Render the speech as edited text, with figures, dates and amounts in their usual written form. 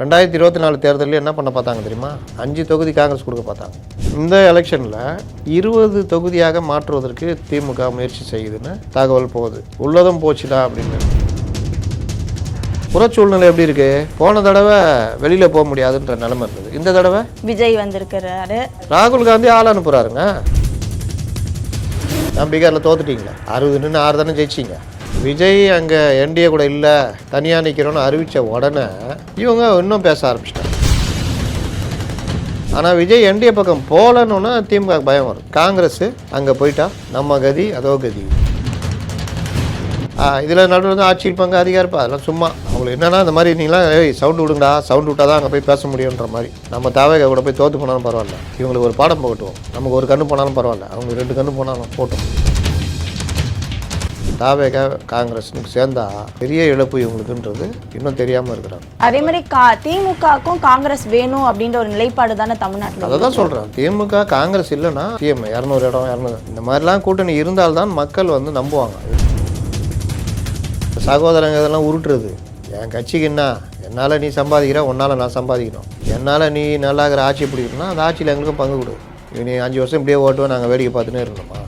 2024 தேர்தலில் என்ன பண்ண பார்த்தாங்க தெரியுமா? 5 தொகுதி காங்கிரஸ் கொடுக்க பார்த்தாங்க. இந்த எலெக்ஷனில் 20 தொகுதியாக மாற்றுவதற்கு திமுக முயற்சி செய்யுதுன்னு தகவல் போகுது. உள்ளதும் போச்சுடா அப்படின்னு. புறச்சூழ்நிலை எப்படி இருக்கு? போன தடவை வெளியில் போக முடியாதுன்ற நிலைமை இருந்தது. இந்த தடவை விஜய் வந்திருக்கிறாரு. ராகுல் காந்தி ஆள் அனுப்புகிறாருங்க. நான் பீகாரில் தோத்துட்டீங்களா? 60 6 தானே ஜெயிச்சிங்க. விஜய் அங்கே என்டிஏ கூட இல்லை, தனியாக நிற்கிறோன்னு அறிவித்த உடனே இவங்க இன்னும் பேச ஆரம்பிச்சிட்டாங்க. ஆனால் விஜய் என்டிஏ பக்கம் போகலன்னு திமுக பயம் வரும். காங்கிரஸ் அங்கே போயிட்டா நம்ம கதி அதோ கதி. இதில் நடுவில் வந்து ஆட்சி இருப்பாங்க, அதிகாரிப்பா, அதெல்லாம் சும்மா. அவங்களுக்கு என்னென்னா இந்த மாதிரி நீங்களாம் சவுண்டு விடுங்கடா, சவுண்டு விட்டால் தான் அங்கே போய் பேச முடியுன்ற மாதிரி. நம்ம தேவையை கூட போய் தோற்று போனாலும் பரவாயில்ல, இவங்களுக்கு ஒரு பாடம் போகட்டும். நமக்கு ஒரு கண்ணு போனாலும் பரவாயில்ல, அவங்க 2 கண்ணு போனாலும் போட்டோம். தாவேக காங்கிரஸ்னுக்கு சேர்ந்தா பெரிய இழப்பு இவங்களுக்குன்றது இன்னும் தெரியாமல் இருக்கிறாங்க. அதே மாதிரி திமுகவுக்கும் காங்கிரஸ் வேணும் அப்படின்ற ஒரு நிலைப்பாடு தானே தமிழ்நாட்டில். அதை தான் சொல்கிறேன். திமுக காங்கிரஸ் இல்லைன்னா சிஎம் 200 இடம் 200 இந்த மாதிரிலாம் கூட்டணி இருந்தால்தான் மக்கள் வந்து நம்புவாங்க. சகோதரங்க இதெல்லாம் உருட்டுறது. என் கட்சிக்கு என்ன, என்னால் நீ சம்பாதிக்கிற, உன்னால் நான் சம்பாதிக்கணும், என்னால் நீ நல்லா இருக்கிற ஆட்சி பிடிக்கணும்னா அந்த ஆட்சியில் எங்களுக்கும் பங்கு கொடு. நீ 5 வருஷம் இப்படியே ஓட்டுவோம், நாங்கள் வேடிக்கை பார்த்துன்னே இருக்கணுமா?